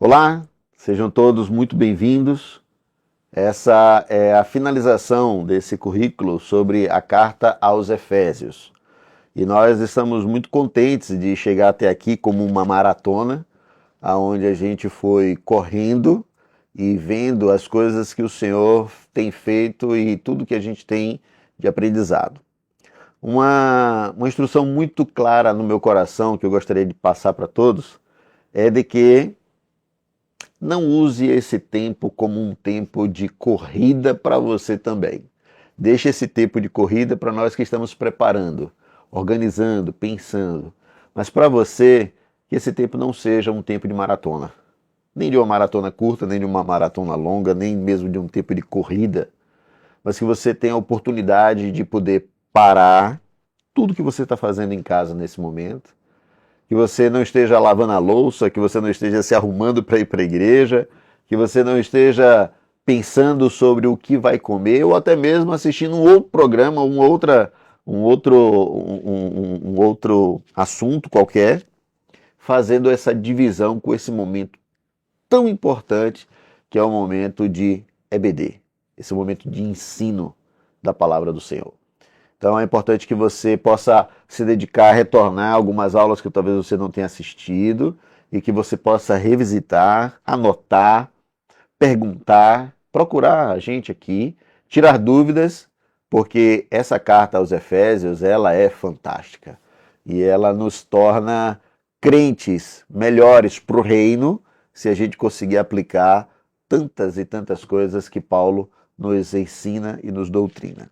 Olá, sejam todos muito bem-vindos. Essa é a finalização desse currículo sobre a carta aos Efésios. E nós estamos muito contentes de chegar até aqui como uma maratona, aonde a gente foi correndo e vendo as coisas que o Senhor tem feito e tudo que a gente tem de aprendizado. Uma instrução muito clara no meu coração que eu gostaria de passar para todos é de que não use esse tempo como um tempo de corrida para você também. Deixe esse tempo de corrida para nós que estamos preparando, organizando, pensando. Mas para você, que esse tempo não seja um tempo de maratona. Nem de uma maratona curta, nem de uma maratona longa, nem mesmo de um tempo de corrida. Mas que você tenha a oportunidade de poder parar tudo que você está fazendo em casa nesse momento, que você não esteja lavando a louça, que você não esteja se arrumando para ir para a igreja, que você não esteja pensando sobre o que vai comer, ou até mesmo assistindo um outro programa, um outro assunto qualquer, fazendo essa divisão com esse momento tão importante que é o momento de EBD, esse momento de ensino da palavra do Senhor. Então é importante que você possa se dedicar a retornar algumas aulas que talvez você não tenha assistido e que você possa revisitar, anotar, perguntar, procurar a gente aqui, tirar dúvidas, porque essa carta aos Efésios, ela é fantástica e ela nos torna crentes melhores para o reino se a gente conseguir aplicar tantas e tantas coisas que Paulo nos ensina e nos doutrina.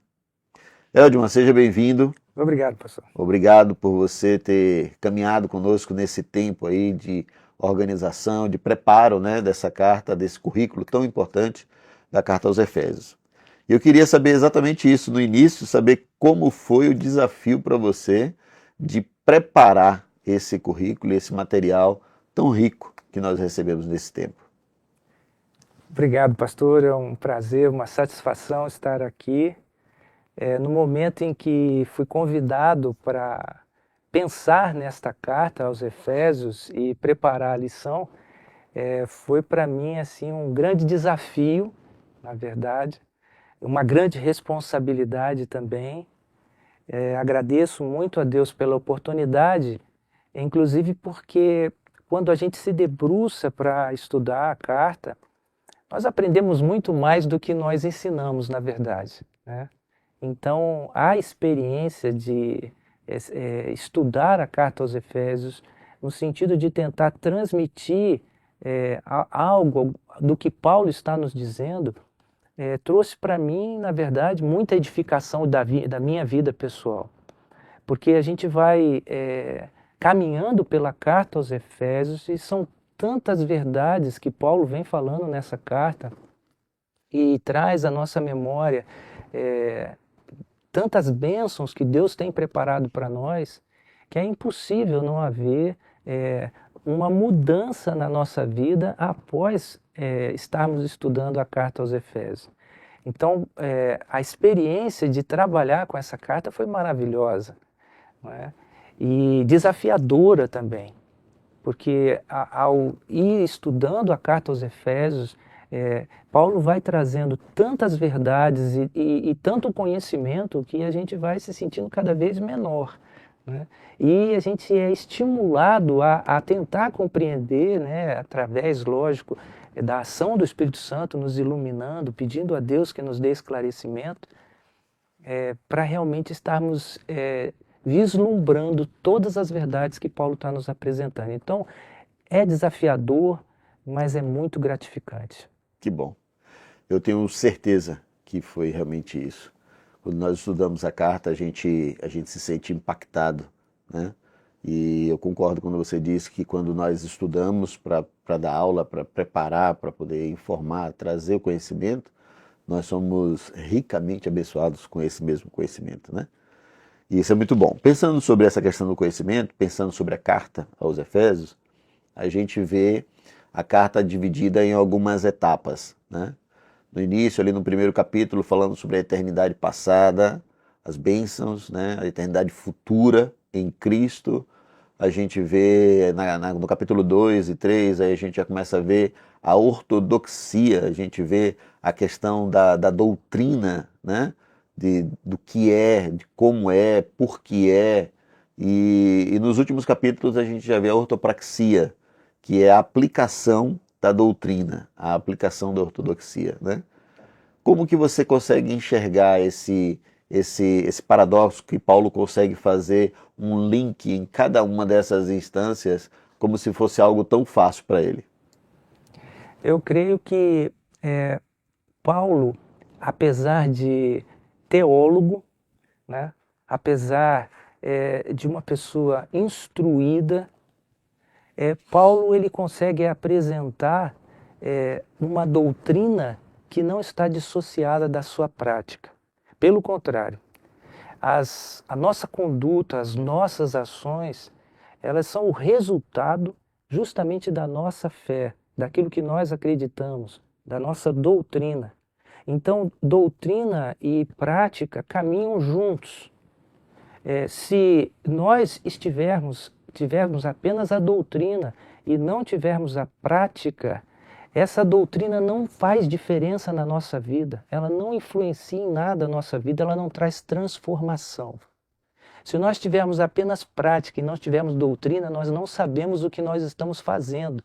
Eldman, seja bem-vindo. Obrigado, pastor. Obrigado por você ter caminhado conosco nesse tempo aí de organização, de preparo, né, dessa carta, desse currículo tão importante da carta aos Efésios. Eu queria saber exatamente isso no início, saber como foi o desafio para você de preparar esse currículo, esse material tão rico que nós recebemos nesse tempo. Obrigado, pastor. É um prazer, uma satisfação estar aqui. No momento em que fui convidado para pensar nesta carta aos Efésios e preparar a lição, foi para mim assim um grande desafio, na verdade, uma grande responsabilidade também. Agradeço muito a Deus pela oportunidade, inclusive porque quando a gente se debruça para estudar a carta, nós aprendemos muito mais do que nós ensinamos, na verdade, né? Então, a experiência de estudar a carta aos Efésios, no sentido de tentar transmitir algo do que Paulo está nos dizendo, trouxe para mim, na verdade, muita edificação da minha vida pessoal. Porque a gente vai caminhando pela carta aos Efésios e são tantas verdades que Paulo vem falando nessa carta e traz à nossa memória tantas bênçãos que Deus tem preparado para nós, que é impossível não haver uma mudança na nossa vida após estarmos estudando a carta aos Efésios. Então, a experiência de trabalhar com essa carta foi maravilhosa, não é? E desafiadora também, porque ao ir estudando a carta aos Efésios, Paulo vai trazendo tantas verdades e tanto conhecimento que a gente vai se sentindo cada vez menor, né? E a gente é estimulado a tentar compreender, né, através, lógico, da ação do Espírito Santo nos iluminando, pedindo a Deus que nos dê esclarecimento, para realmente estarmos vislumbrando todas as verdades que Paulo está nos apresentando. Então, é desafiador, mas é muito gratificante. Que bom. Eu tenho certeza que foi realmente isso. Quando nós estudamos a carta, a gente se sente impactado, né? E eu concordo quando você disse que quando nós estudamos para dar aula, para preparar, para poder informar, trazer o conhecimento, nós somos ricamente abençoados com esse mesmo conhecimento, né? E isso é muito bom. Pensando sobre essa questão do conhecimento, pensando sobre a carta aos Efésios, a gente vê a carta dividida em algumas etapas, né? No início, ali no primeiro capítulo, falando sobre a eternidade passada, as bênçãos, né? A eternidade futura em Cristo, a gente vê no capítulo 2 e 3, aí a gente já começa a ver a ortodoxia, a gente vê a questão da doutrina, né? Do que é, de como é, por que é. E nos últimos capítulos a gente já vê a ortopraxia, que é a aplicação da doutrina, a aplicação da ortodoxia, né? Como que você consegue enxergar esse paradoxo que Paulo consegue fazer um link em cada uma dessas instâncias como se fosse algo tão fácil para ele? Eu creio que Paulo, apesar de teólogo, né, apesar de uma pessoa instruída, Paulo ele consegue apresentar uma doutrina que não está dissociada da sua prática. Pelo contrário, a nossa conduta, as nossas ações, elas são o resultado justamente da nossa fé, daquilo que nós acreditamos, da nossa doutrina. Então, doutrina e prática caminham juntos. Se nós tivermos apenas a doutrina e não tivermos a prática, essa doutrina não faz diferença na nossa vida, ela não influencia em nada a nossa vida, ela não traz transformação. Se nós tivermos apenas prática e não tivermos doutrina, nós não sabemos o que nós estamos fazendo.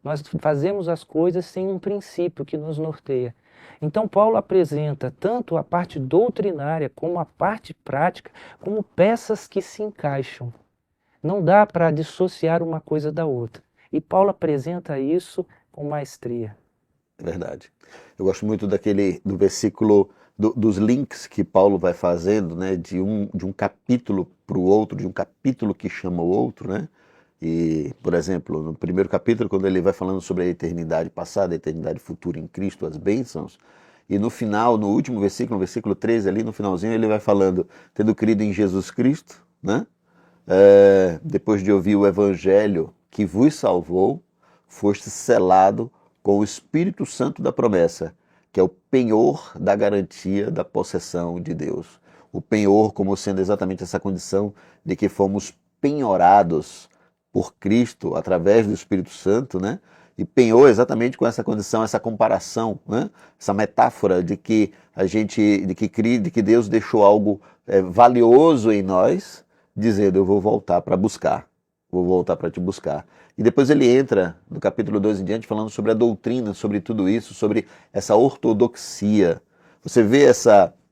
Nós fazemos as coisas sem um princípio que nos norteia. Então Paulo apresenta tanto a parte doutrinária como a parte prática como peças que se encaixam. Não dá para dissociar uma coisa da outra. E Paulo apresenta isso com maestria. É verdade. Eu gosto muito do versículo, dos links que Paulo vai fazendo, né, de um capítulo para o outro, de um capítulo que chama o outro, né? E, por exemplo, no primeiro capítulo, quando ele vai falando sobre a eternidade passada, a eternidade futura em Cristo, as bênçãos, e no final, no último versículo, no versículo 13, ali no finalzinho, ele vai falando, tendo crido em Jesus Cristo, né? Depois de ouvir o evangelho que vos salvou, foste selado com o Espírito Santo da promessa, que é o penhor da garantia da possessão de Deus. O penhor como sendo exatamente essa condição de que fomos penhorados por Cristo através do Espírito Santo, né? E penhor exatamente com essa condição, essa comparação, né? Essa metáfora de que de que Deus deixou algo valioso em nós, dizendo eu vou voltar para buscar, vou voltar para te buscar. E depois ele entra no capítulo 2 em diante falando sobre a doutrina, sobre tudo isso, sobre essa ortodoxia. Você vê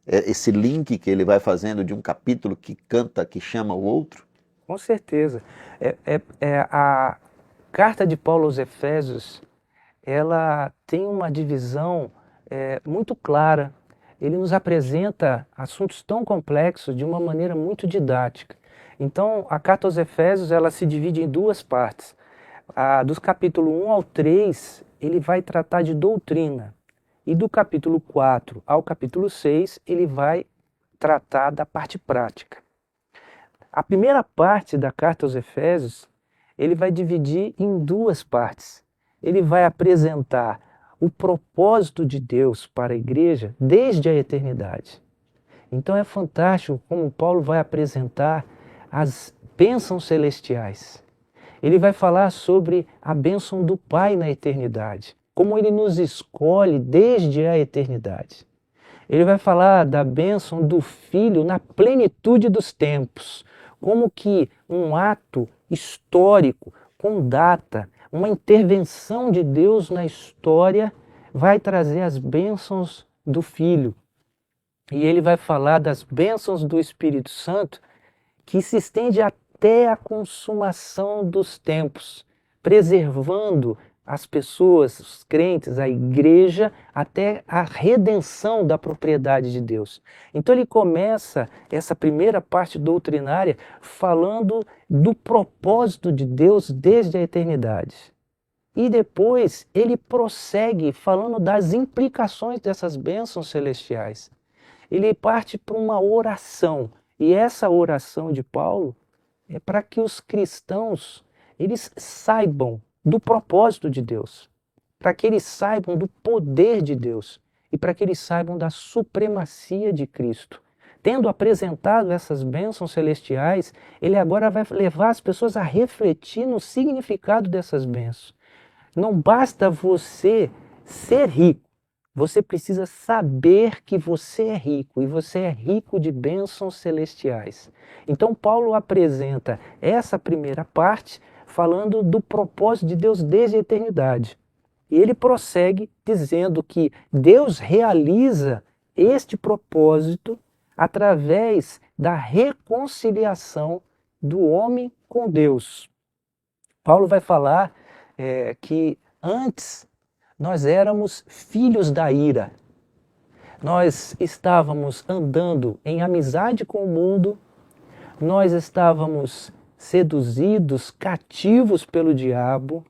esse link que ele vai fazendo de um capítulo que canta, que chama o outro? Com certeza. A carta de Paulo aos Efésios, ela tem uma divisão muito clara. Ele nos apresenta assuntos tão complexos de uma maneira muito didática. Então, a carta aos Efésios, ela se divide em duas partes. Dos capítulos 1 ao 3, ele vai tratar de doutrina. E do capítulo 4 ao capítulo 6, ele vai tratar da parte prática. A primeira parte da carta aos Efésios, ele vai dividir em duas partes. Ele vai apresentar o propósito de Deus para a igreja desde a eternidade. Então é fantástico como Paulo vai apresentar as bênçãos celestiais. Ele vai falar sobre a bênção do Pai na eternidade, como ele nos escolhe desde a eternidade. Ele vai falar da bênção do Filho na plenitude dos tempos, como que um ato histórico, com data, uma intervenção de Deus na história vai trazer as bênçãos do Filho. E ele vai falar das bênçãos do Espírito Santo, que se estende até a consumação dos tempos, preservando as pessoas, os crentes, a igreja, até a redenção da propriedade de Deus. Então ele começa essa primeira parte doutrinária falando do propósito de Deus desde a eternidade. E depois ele prossegue falando das implicações dessas bênçãos celestiais. Ele parte para uma oração, e essa oração de Paulo é para que os cristãos eles saibam do propósito de Deus, para que eles saibam do poder de Deus e para que eles saibam da supremacia de Cristo. tendo apresentado essas bênçãos celestiais, ele agora vai levar as pessoas a refletir no significado dessas bênçãos. Não basta você ser rico, você precisa saber que você é rico, e você é rico de bênçãos celestiais. Então Paulo apresenta essa primeira parte falando do propósito de Deus desde a eternidade. E ele prossegue dizendo que Deus realiza este propósito através da reconciliação do homem com Deus. Paulo vai falar que antes nós éramos filhos da ira. Nós estávamos andando em amizade com o mundo, nós estávamos seduzidos, cativos pelo diabo,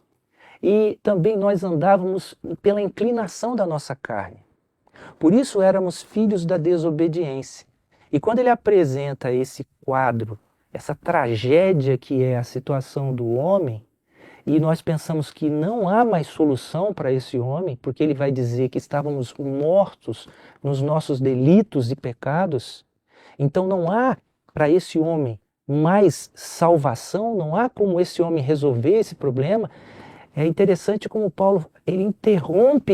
e também nós andávamos pela inclinação da nossa carne. Por isso éramos filhos da desobediência. E quando ele apresenta esse quadro, essa tragédia que é a situação do homem, e nós pensamos que não há mais solução para esse homem, porque ele vai dizer que estávamos mortos nos nossos delitos e pecados, então não há para esse homem mais salvação, não há como esse homem resolver esse problema. É interessante como Paulo ele interrompe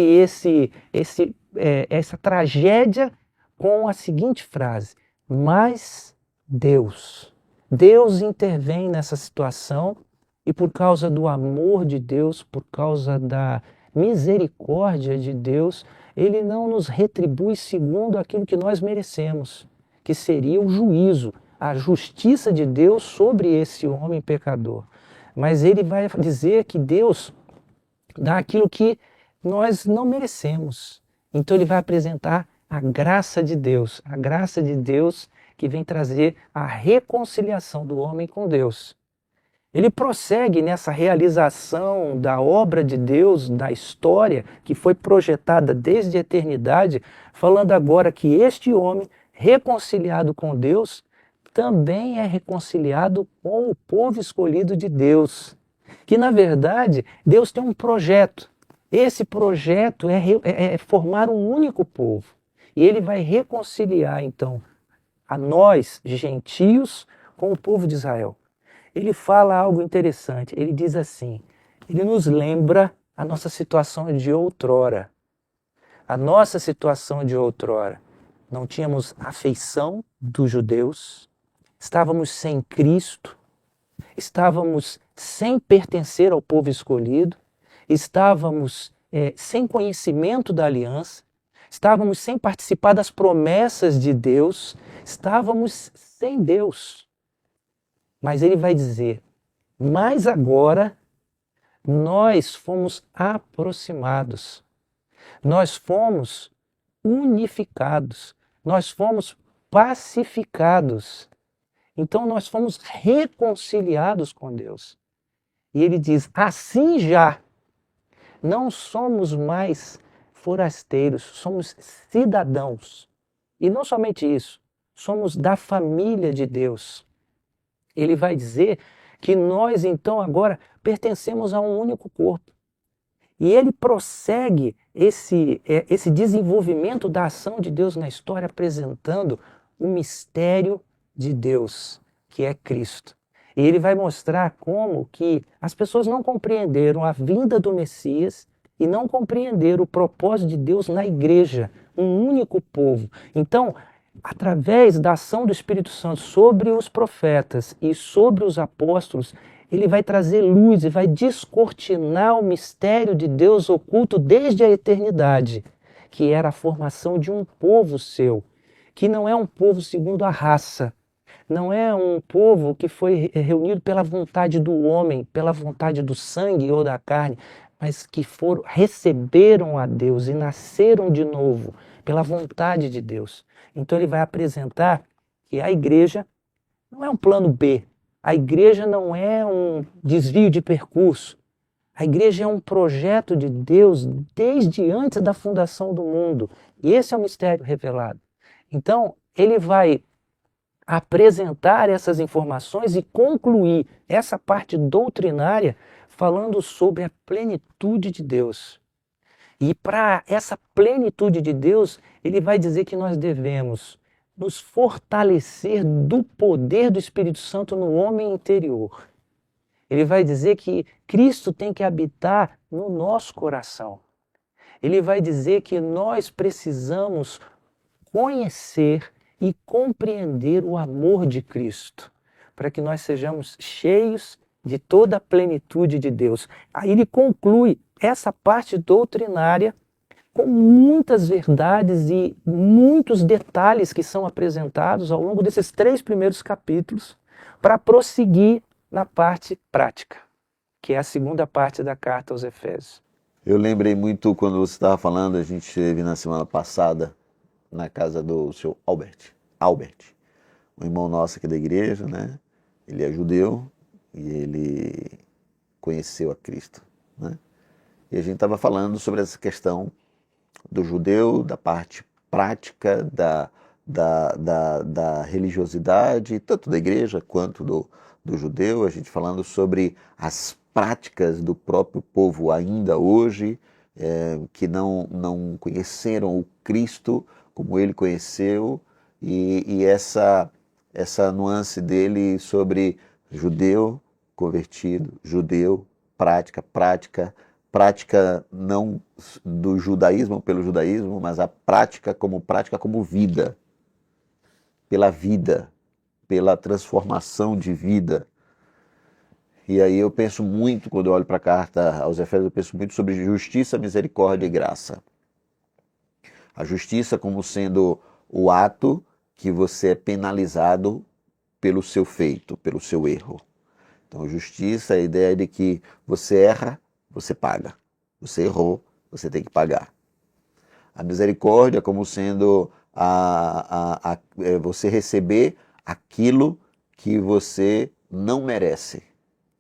essa tragédia com a seguinte frase: mas Deus intervém nessa situação, e por causa do amor de Deus, por causa da misericórdia de Deus, ele não nos retribui segundo aquilo que nós merecemos, que seria o juízo, a justiça de Deus sobre esse homem pecador. Mas ele vai dizer que Deus dá aquilo que nós não merecemos. Então ele vai apresentar a graça de Deus que vem trazer a reconciliação do homem com Deus. Ele prossegue nessa realização da obra de Deus, da história que foi projetada desde a eternidade, falando agora que este homem, reconciliado com Deus, também é reconciliado com o povo escolhido de Deus. Que, na verdade, Deus tem um projeto. Esse projeto é formar um único povo. E ele vai reconciliar, então, a nós, gentios, com o povo de Israel. Ele fala algo interessante. Ele diz assim, ele nos lembra a nossa situação de outrora. A nossa situação de outrora. Não tínhamos afeição dos judeus, estávamos sem Cristo, estávamos sem pertencer ao povo escolhido, estávamos sem conhecimento da aliança, estávamos sem participar das promessas de Deus, estávamos sem Deus. Mas ele vai dizer, mas agora nós fomos aproximados, nós fomos unificados, nós fomos pacificados. Então nós fomos reconciliados com Deus. E ele diz, assim já, não somos mais forasteiros, somos cidadãos. E não somente isso, somos da família de Deus. Ele vai dizer que nós então agora pertencemos a um único corpo. E ele prossegue esse desenvolvimento da ação de Deus na história, apresentando o mistério de Deus, que é Cristo. E ele vai mostrar como que as pessoas não compreenderam a vinda do Messias e não compreenderam o propósito de Deus na igreja, um único povo. Então, através da ação do Espírito Santo sobre os profetas e sobre os apóstolos, ele vai trazer luz e vai descortinar o mistério de Deus oculto desde a eternidade, que era a formação de um povo seu, que não é um povo segundo a raça, não é um povo que foi reunido pela vontade do homem, pela vontade do sangue ou da carne, mas que receberam a Deus e nasceram de novo pela vontade de Deus. Então ele vai apresentar que a igreja não é um plano B, a igreja não é um desvio de percurso, a igreja é um projeto de Deus desde antes da fundação do mundo. E esse é o mistério revelado. Então ele vai apresentar essas informações e concluir essa parte doutrinária falando sobre a plenitude de Deus. E para essa plenitude de Deus, ele vai dizer que nós devemos nos fortalecer do poder do Espírito Santo no homem interior. Ele vai dizer que Cristo tem que habitar no nosso coração. Ele vai dizer que nós precisamos conhecer e compreender o amor de Cristo, para que nós sejamos cheios de toda a plenitude de Deus. Aí ele conclui essa parte doutrinária com muitas verdades e muitos detalhes que são apresentados ao longo desses 3 primeiros capítulos, para prosseguir na parte prática, que é a segunda parte da carta aos Efésios. Eu lembrei muito quando você estava falando, a gente esteve na semana passada na casa do seu Albert, um irmão nosso aqui da igreja, né? Ele é judeu e ele conheceu a Cristo, né? E a gente estava falando sobre essa questão do judeu, da parte prática, da religiosidade, tanto da igreja quanto do judeu, a gente falando sobre as práticas do próprio povo ainda hoje, que não conheceram o Cristo como ele conheceu, e essa nuance dele sobre judeu convertido, judeu, prática não do judaísmo pelo judaísmo, mas a prática como vida, pela transformação de vida. E aí eu penso muito, quando eu olho para a carta aos Efésios, eu penso muito sobre justiça, misericórdia e graça. A justiça como sendo o ato que você é penalizado pelo seu feito, pelo seu erro. Então, justiça é a ideia de que você erra, você paga. Você errou, você tem que pagar. A misericórdia como sendo você receber aquilo que você não merece.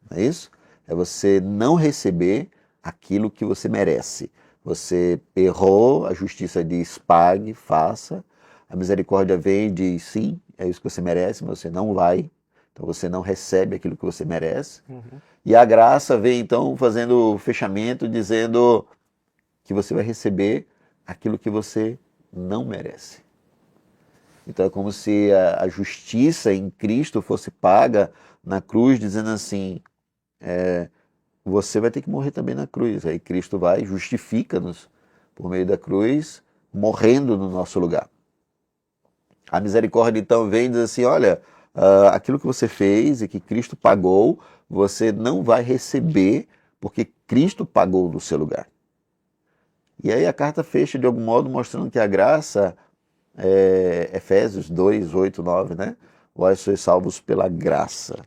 Não é isso? É você não receber aquilo que você merece. Você errou, a justiça diz pague, faça. A misericórdia vem e diz sim, é isso que você merece, mas você não vai. Então você não recebe aquilo que você merece. Uhum. E a graça vem então fazendo o fechamento, dizendo que você vai receber aquilo que você não merece. Então é como se a justiça em Cristo fosse paga na cruz, dizendo assim, você vai ter que morrer também na cruz. Aí Cristo vai, justifica-nos por meio da cruz, morrendo no nosso lugar. A misericórdia então vem e diz assim, olha, aquilo que você fez e que Cristo pagou, você não vai receber, porque Cristo pagou no seu lugar. E aí a carta fecha de algum modo mostrando que a graça, Efésios 2, 8, 9, né? Vós sois salvos pela graça,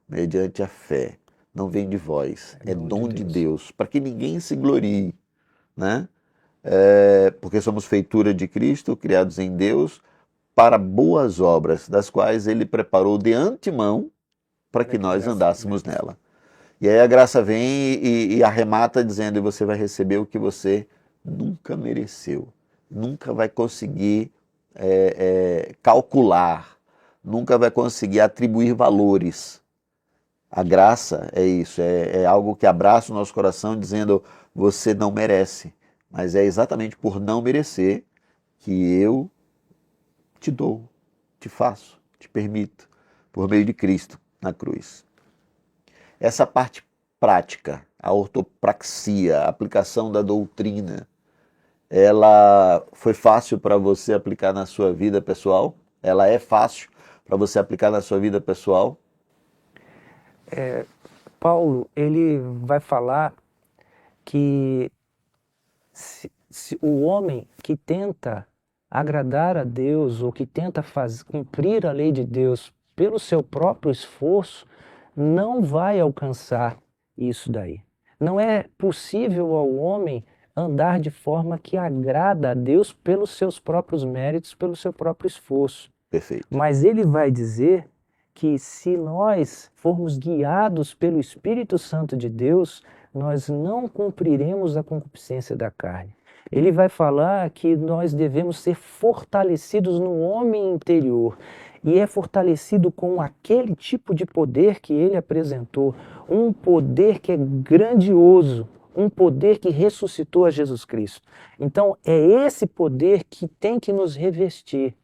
mediante a fé. Não vem de vós, é dom de Deus, para que ninguém se glorie, né? Porque somos feitura de Cristo, criados em Deus, para boas obras, das quais Ele preparou de antemão para que nós andássemos nela. E aí a graça vem e arremata dizendo, e você vai receber o que você nunca mereceu, nunca vai conseguir calcular, nunca vai conseguir atribuir valores. A graça é isso, é algo que abraça o nosso coração dizendo, você não merece, mas é exatamente por não merecer que eu te dou, te faço, te permito, por meio de Cristo na cruz. Essa parte prática, a ortopraxia, a aplicação da doutrina, ela foi fácil para você aplicar na sua vida pessoal? Ela é fácil para você aplicar na sua vida pessoal? Paulo, ele vai falar que se o homem que tenta agradar a Deus ou que tenta cumprir a lei de Deus pelo seu próprio esforço, não vai alcançar isso daí. Não é possível ao homem andar de forma que agrada a Deus pelos seus próprios méritos, pelo seu próprio esforço. Perfeito. Mas ele vai dizer que se nós formos guiados pelo Espírito Santo de Deus, nós não cumpriremos a concupiscência da carne. Ele vai falar que nós devemos ser fortalecidos no homem interior. E é fortalecido com aquele tipo de poder que ele apresentou, um poder que é grandioso, um poder que ressuscitou a Jesus Cristo. Então, é esse poder que tem que nos revestir.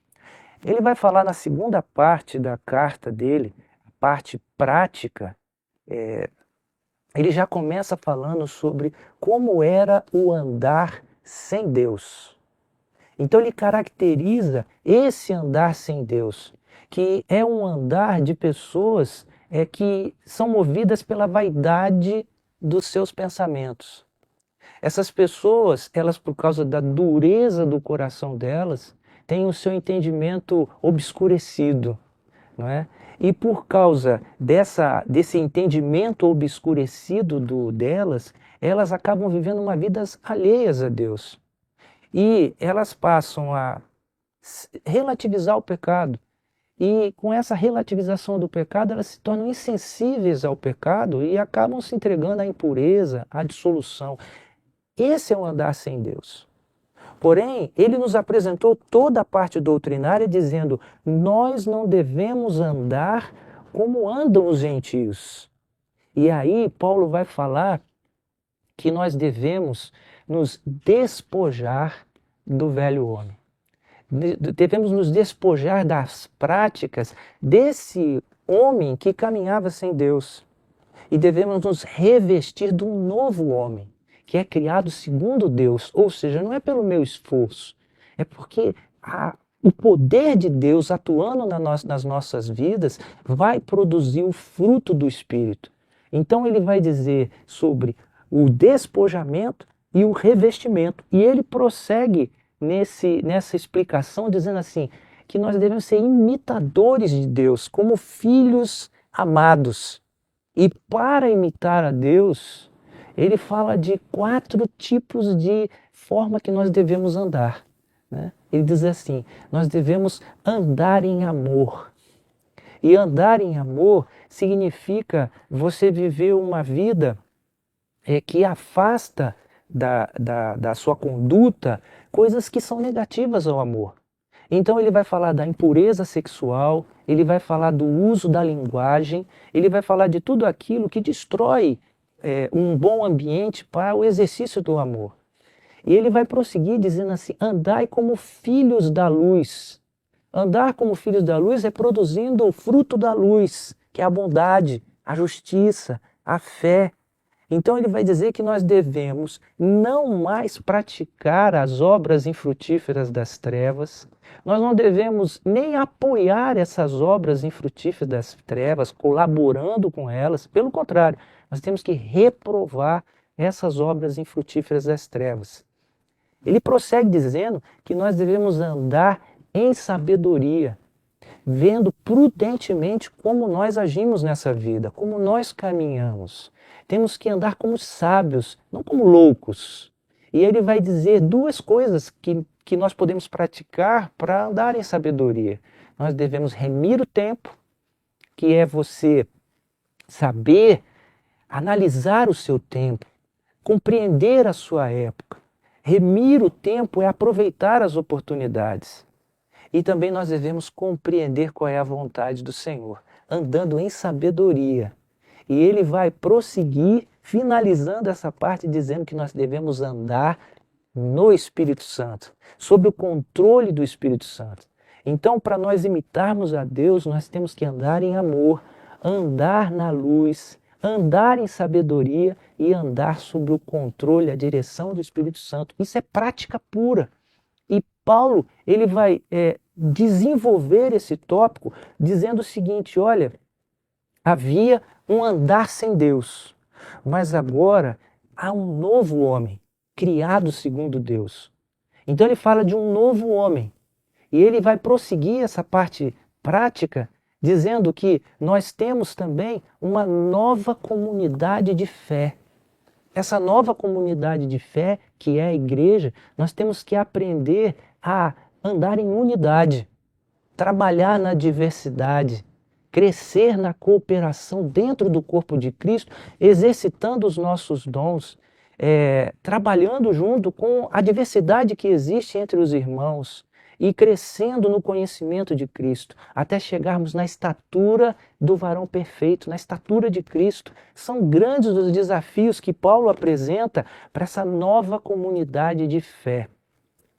Ele vai falar na segunda parte da carta dele, a parte prática, ele já começa falando sobre como era o andar sem Deus. Então ele caracteriza esse andar sem Deus, que é um andar de pessoas que são movidas pela vaidade dos seus pensamentos. Essas pessoas, elas por causa da dureza do coração delas, têm o seu entendimento obscurecido, não é? E por causa desse entendimento obscurecido delas, elas acabam vivendo uma vida alheias a Deus. E elas passam a relativizar o pecado. E com essa relativização do pecado, elas se tornam insensíveis ao pecado e acabam se entregando à impureza, à dissolução. Esse é o andar sem Deus. Porém, ele nos apresentou toda a parte doutrinária dizendo: nós não devemos andar como andam os gentios. E aí Paulo vai falar que nós devemos nos despojar do velho homem. Devemos nos despojar das práticas desse homem que caminhava sem Deus. E devemos nos revestir de um novo homem, que é criado segundo Deus. Ou seja, não é pelo meu esforço, é porque o poder de Deus atuando nas nossas vidas vai produzir o fruto do Espírito. Então ele vai dizer sobre o despojamento e o revestimento. E ele prossegue nessa explicação dizendo assim, que nós devemos ser imitadores de Deus, como filhos amados. E para imitar a Deus, ele fala de 4 tipos de forma que nós devemos andar, né? Ele diz assim, nós devemos andar em amor. E andar em amor significa você viver uma vida que afasta da sua conduta coisas que são negativas ao amor. Então ele vai falar da impureza sexual, ele vai falar do uso da linguagem, ele vai falar de tudo aquilo que destrói um bom ambiente para o exercício do amor. E ele vai prosseguir dizendo assim, andai como filhos da luz. Andar como filhos da luz é produzindo o fruto da luz, que é a bondade, a justiça, a fé. Então ele vai dizer que nós devemos não mais praticar as obras infrutíferas das trevas, nós não devemos nem apoiar essas obras infrutíferas das trevas, colaborando com elas, pelo contrário, nós temos que reprovar essas obras infrutíferas das trevas. Ele prossegue dizendo que nós devemos andar em sabedoria, vendo prudentemente como nós agimos nessa vida, como nós caminhamos. Temos que andar como sábios, não como loucos. E ele vai dizer 2 coisas que nós podemos praticar para andar em sabedoria. Nós devemos remir o tempo, que é você saber analisar o seu tempo, compreender a sua época. Remir o tempo é aproveitar as oportunidades. E também nós devemos compreender qual é a vontade do Senhor, andando em sabedoria. E ele vai prosseguir, finalizando essa parte, dizendo que nós devemos andar no Espírito Santo, sob o controle do Espírito Santo. Então, para nós imitarmos a Deus, nós temos que andar em amor, andar na luz, andar em sabedoria e andar sob o controle, a direção do Espírito Santo. Isso é prática pura. E Paulo, ele vai desenvolver esse tópico dizendo o seguinte, olha, havia um andar sem Deus, mas agora há um novo homem, criado segundo Deus. Então ele fala de um novo homem, e ele vai prosseguir essa parte prática, dizendo que nós temos também uma nova comunidade de fé. Essa nova comunidade de fé, que é a igreja, nós temos que aprender a andar em unidade, trabalhar na diversidade, crescer na cooperação dentro do corpo de Cristo, exercitando os nossos dons, trabalhando junto com a diversidade que existe entre os irmãos e crescendo no conhecimento de Cristo, até chegarmos na estatura do varão perfeito, na estatura de Cristo. São grandes os desafios que Paulo apresenta para essa nova comunidade de fé.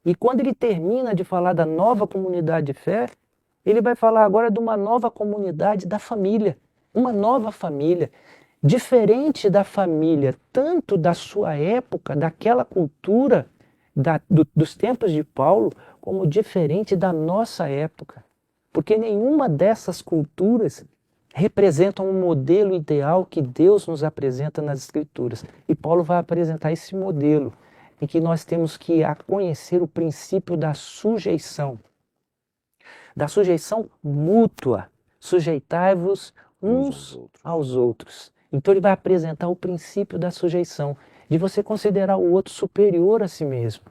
E quando ele termina de falar da nova comunidade de fé, Ele vai falar agora de uma nova comunidade da família, uma nova família, diferente da família, tanto da sua época, daquela cultura, dos tempos de Paulo, como diferente da nossa época. Porque nenhuma dessas culturas representa um modelo ideal que Deus nos apresenta nas Escrituras. E Paulo vai apresentar esse modelo, em que nós temos que conhecer o princípio da sujeição mútua. Sujeitai-vos uns aos outros. Então ele vai apresentar o princípio da sujeição, de você considerar o outro superior a si mesmo.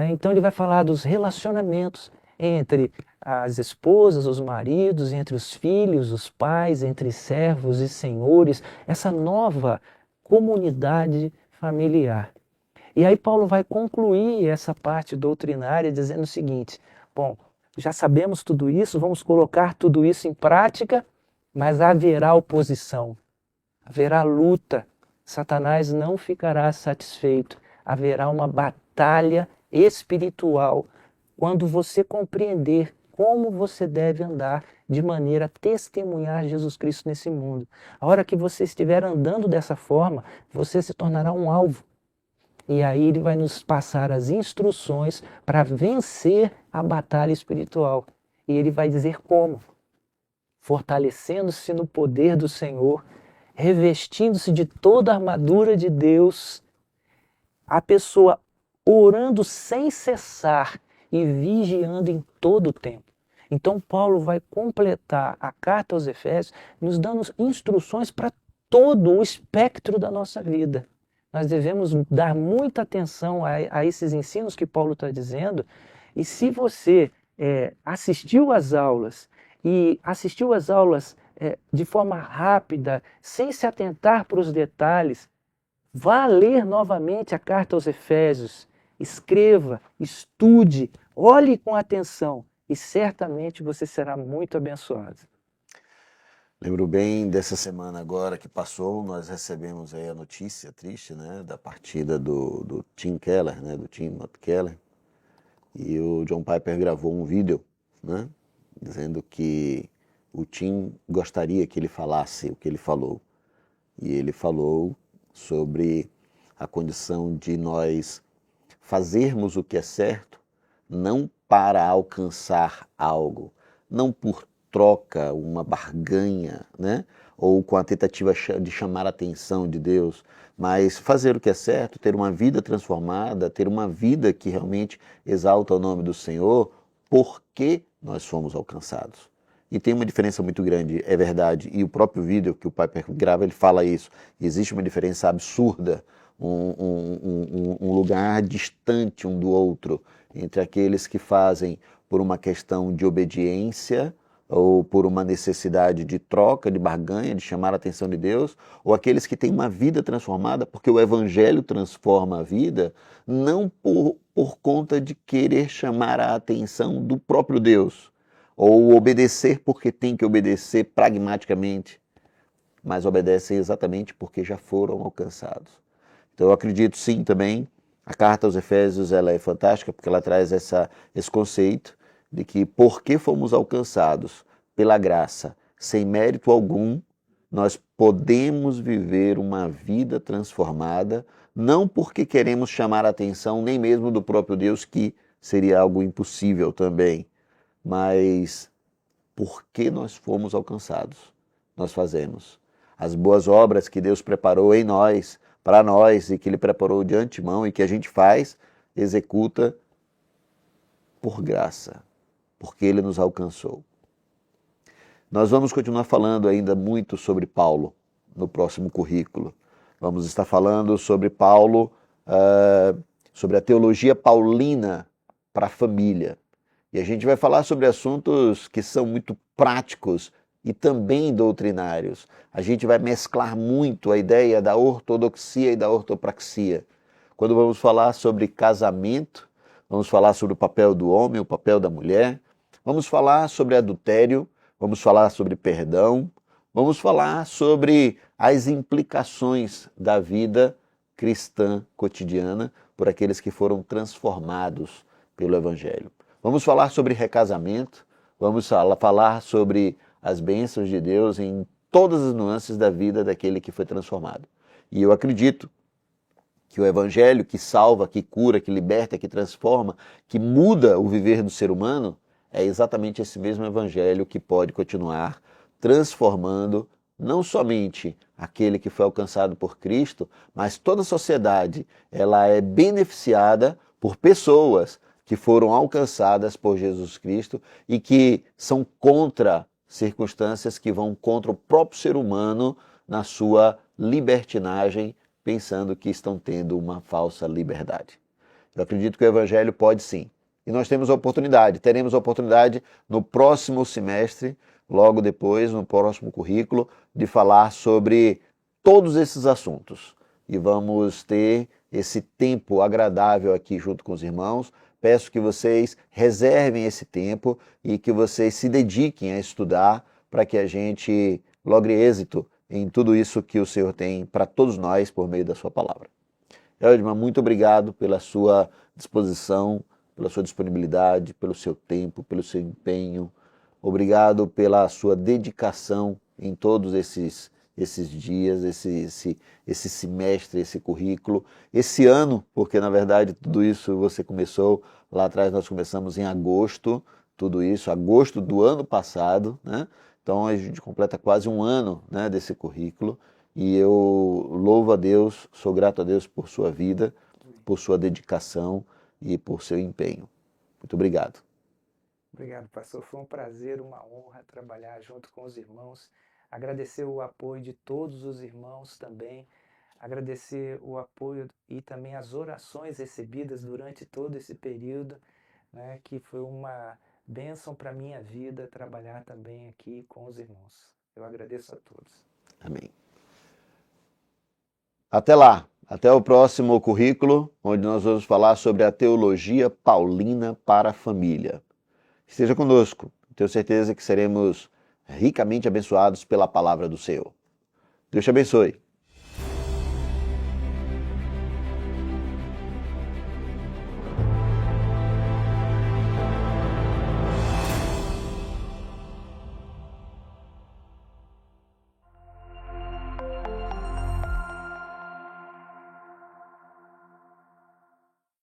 Então ele vai falar dos relacionamentos entre as esposas, os maridos, entre os filhos, os pais, entre servos e senhores, essa nova comunidade familiar. E aí Paulo vai concluir essa parte doutrinária dizendo o seguinte: bom, já sabemos tudo isso, vamos colocar tudo isso em prática, mas haverá oposição, haverá luta, Satanás não ficará satisfeito, haverá uma batalha espiritual quando você compreender como você deve andar de maneira a testemunhar Jesus Cristo nesse mundo. A hora que você estiver andando dessa forma, você se tornará um alvo. E aí ele vai nos passar as instruções para vencer a batalha espiritual. E ele vai dizer como: fortalecendo-se no poder do Senhor, revestindo-se de toda a armadura de Deus, a pessoa orando sem cessar e vigiando em todo o tempo. Então Paulo vai completar a carta aos Efésios nos dando instruções para todo o espectro da nossa vida. Nós devemos dar muita atenção a esses ensinos que Paulo está dizendo, e se você assistiu às aulas de forma rápida, sem se atentar para os detalhes, vá ler novamente a carta aos Efésios, escreva, estude, olhe com atenção e certamente você será muito abençoado. Lembro bem dessa semana agora que passou, nós recebemos aí a notícia triste, né, da partida do Tim Keller, né, do Timothy Keller, e o John Piper gravou um vídeo, né, dizendo que o Tim gostaria que ele falasse o que ele falou. E ele falou sobre a condição de nós fazermos o que é certo, não para alcançar algo, não por troca, uma barganha, né? Ou com a tentativa de chamar a atenção de Deus, mas fazer o que é certo, ter uma vida transformada, ter uma vida que realmente exalta o nome do Senhor, porque nós fomos alcançados. E tem uma diferença muito grande, é verdade, e o próprio vídeo que o Piper grava, ele fala isso. Existe uma diferença absurda, um lugar distante um do outro, entre aqueles que fazem por uma questão de obediência, ou por uma necessidade de troca, de barganha, de chamar a atenção de Deus, ou aqueles que têm uma vida transformada, porque o Evangelho transforma a vida, não por conta de querer chamar a atenção do próprio Deus, ou obedecer porque tem que obedecer pragmaticamente, mas obedecem exatamente porque já foram alcançados. Então eu acredito sim também, a carta aos Efésios ela é fantástica, porque ela traz esse conceito de que porque fomos alcançados pela graça, sem mérito algum, nós podemos viver uma vida transformada, não porque queremos chamar a atenção nem mesmo do próprio Deus, que seria algo impossível também, mas porque nós fomos alcançados, nós fazemos. As boas obras que Deus preparou em nós, para nós, e que Ele preparou de antemão e que a gente faz, executa por graça, porque Ele nos alcançou. Nós vamos continuar falando ainda muito sobre Paulo no próximo currículo. Vamos estar falando sobre Paulo, sobre a teologia paulina para a família. E a gente vai falar sobre assuntos que são muito práticos e também doutrinários. A gente vai mesclar muito a ideia da ortodoxia e da ortopraxia. Quando vamos falar sobre casamento, vamos falar sobre o papel do homem, o papel da mulher, vamos falar sobre adultério, vamos falar sobre perdão, vamos falar sobre as implicações da vida cristã cotidiana por aqueles que foram transformados pelo Evangelho. Vamos falar sobre recasamento, Vamos falar sobre as bênçãos de Deus em todas as nuances da vida daquele que foi transformado. E eu acredito que o Evangelho que salva, que cura, que liberta, que transforma, que muda o viver do ser humano, é exatamente esse mesmo Evangelho que pode continuar transformando não somente aquele que foi alcançado por Cristo, mas toda a sociedade. Ela é beneficiada por pessoas que foram alcançadas por Jesus Cristo e que são contra circunstâncias que vão contra o próprio ser humano na sua libertinagem, pensando que estão tendo uma falsa liberdade. Eu acredito que o Evangelho pode sim. E nós teremos a oportunidade no próximo semestre, logo depois, no próximo currículo, de falar sobre todos esses assuntos. E vamos ter esse tempo agradável aqui junto com os irmãos. Peço que vocês reservem esse tempo e que vocês se dediquem a estudar para que a gente logre êxito em tudo isso que o Senhor tem para todos nós por meio da sua palavra. Eldmar, muito obrigado pela sua disposição, pela sua disponibilidade, pelo seu tempo, pelo seu empenho. Obrigado pela sua dedicação em todos esses dias, esse semestre, esse currículo, esse ano, porque na verdade tudo isso você começou lá atrás, nós começamos em agosto, tudo isso, agosto do ano passado, né? Então a gente completa quase um ano, né, desse currículo e eu louvo a Deus, sou grato a Deus por sua vida, por sua dedicação e por seu empenho. Muito obrigado. Obrigado, pastor. Foi um prazer, uma honra trabalhar junto com os irmãos. Agradecer o apoio de todos os irmãos também. Agradecer o apoio e também as orações recebidas durante todo esse período, né, que foi uma bênção para a minha vida trabalhar também aqui com os irmãos. Eu agradeço a todos. Amém. Até lá, até o próximo currículo, onde nós vamos falar sobre a teologia paulina para a família. Esteja conosco, tenho certeza que seremos ricamente abençoados pela palavra do Senhor. Deus te abençoe.